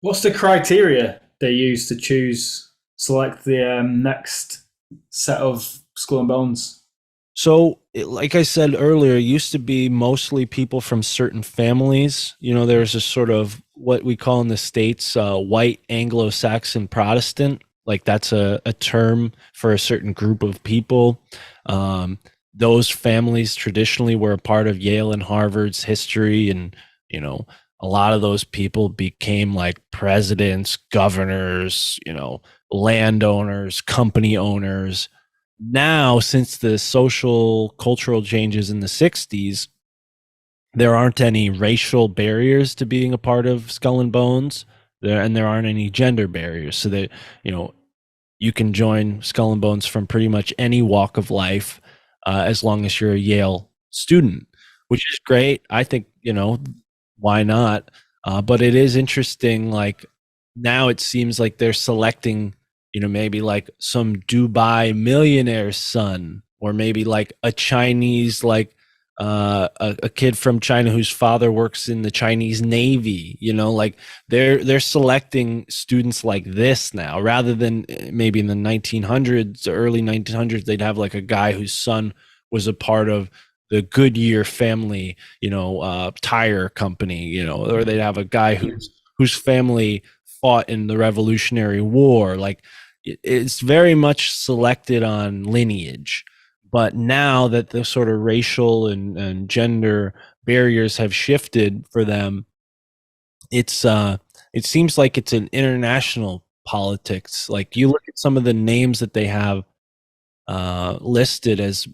What's the criteria they use to select the next set of Skull and Bones? So, like I said earlier, it used to be mostly people from certain families. There's a sort of what we call in the States white Anglo-Saxon Protestant. Like that's a term for a certain group of people. Um, those families traditionally were a part of Yale and Harvard's history. And, you know, a lot of those people became like presidents, governors, landowners, company owners. Now, since the social cultural changes in the 60s, there aren't any racial barriers to being a part of Skull and Bones and there aren't any gender barriers, so that you know you can join Skull and Bones from pretty much any walk of life, as long as you're a Yale student, which is great. I think, why not. But it is interesting, like now it seems like they're selecting, maybe like some Dubai millionaire's son, or maybe like a Chinese, like a kid from China whose father works in the Chinese Navy. Like they're selecting students like this now, rather than maybe in the 1900s, early 1900s, they'd have like a guy whose son was a part of the Goodyear family, tire company, or they'd have a guy whose family fought in the Revolutionary War. Like it's very much selected on lineage. But now that the sort of racial and gender barriers have shifted for them, it seems like it's an international politics. Like you look at some of the names that they have listed as,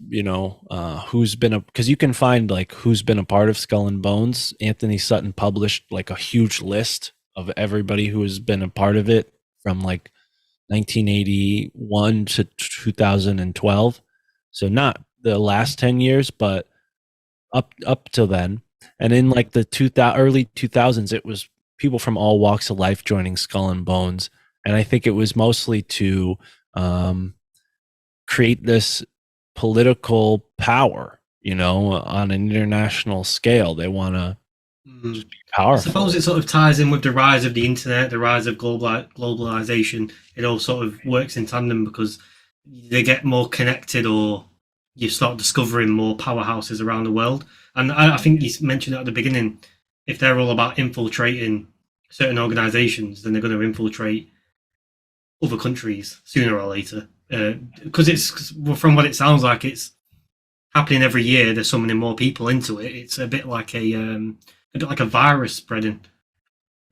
who's been because you can find like who's been a part of Skull and Bones. Anthony Sutton published like a huge list of everybody who has been a part of it from like 1981 to 2012. So not the last 10 years, but up till then. And in like the early 2000s, it was people from all walks of life joining Skull and Bones. And I think it was mostly to create this political power, on an international scale. They want to Mm. be I suppose powerful. it sort of ties in with the rise of the internet, the rise of globalization. It all sort of works in tandem because they get more connected, or you start discovering more powerhouses around the world. And I think you mentioned it at the beginning. If they're all about infiltrating certain organizations, then they're going to infiltrate other countries sooner or later. Because it's from what it sounds like, it's happening every year. They're summoning more people into it. It's a bit like a virus spreading,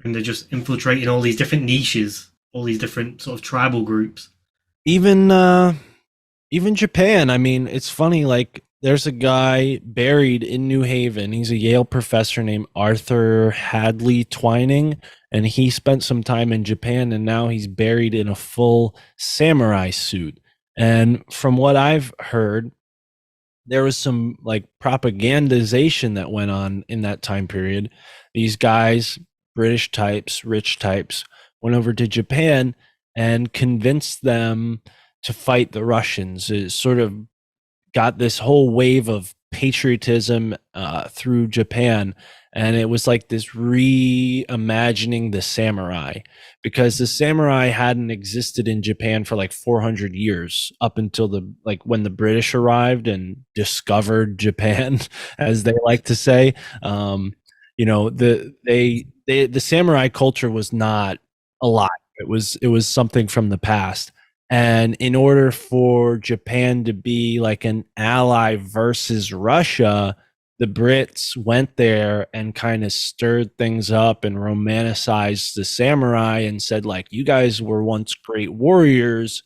and they're just infiltrating all these different niches, all these different sort of tribal groups. Even even Japan. I mean, it's funny. Like, there's a guy buried in New Haven. He's a Yale professor named Arthur Hadley Twining, and he spent some time in Japan, and now he's buried in a full samurai suit. And from what I've heard, there was some like propagandization that went on in that time period. These guys, British types, rich types, went over to Japan and convinced them to fight the Russians. It sort of got this whole wave of patriotism through Japan. And it was like this reimagining the samurai, because the samurai hadn't existed in Japan for like 400 years, up until the like when the British arrived and discovered Japan, as they like to say. The samurai culture was not alive. It was something from the past. And in order for Japan to be like an ally versus Russia, the Brits went there and kind of stirred things up and romanticized the samurai and said, like, you guys were once great warriors.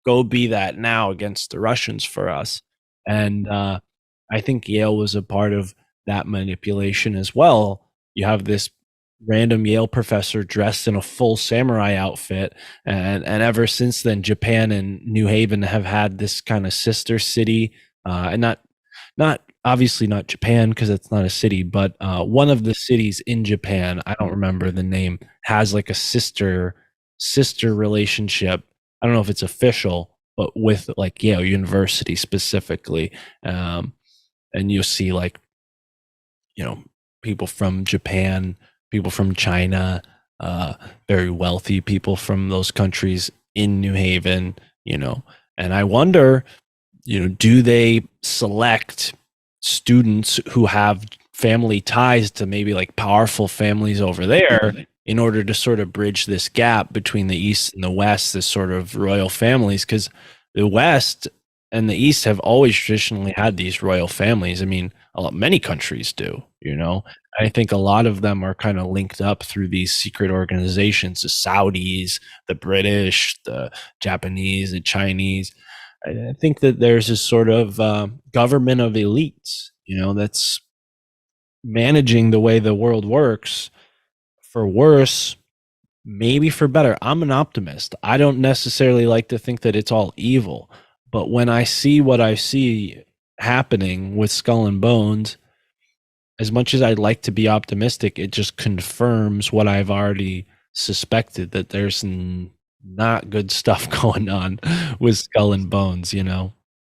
Go be that now against the Russians for us. And I think Yale was a part of that manipulation as well. You have this random Yale professor dressed in a full samurai outfit, and ever since then, Japan and New Haven have had this kind of sister city, and not obviously not Japan because it's not a city, but one of the cities in Japan, I don't remember the name, has like a sister relationship. I don't know if it's official, but with like Yale University specifically. And you'll see like, you know, people from Japan, people from China, uh, very wealthy people from those countries in New Haven, and I wonder, do they select students who have family ties to maybe like powerful families over there in order to sort of bridge this gap between the East and the West, this sort of royal families? Because the West and the East have always traditionally had these royal families. I mean, many countries do, I think a lot of them are kind of linked up through these secret organizations, the Saudis, the British, the Japanese, the Chinese. I think that there's this sort of government of elites, that's managing the way the world works, for worse, maybe for better. I'm an optimist. I don't necessarily like to think that it's all evil, but when I see what I see happening with Skull and Bones, as much as I'd like to be optimistic, it just confirms what I've already suspected, that there's not good stuff going on with Skull and Bones,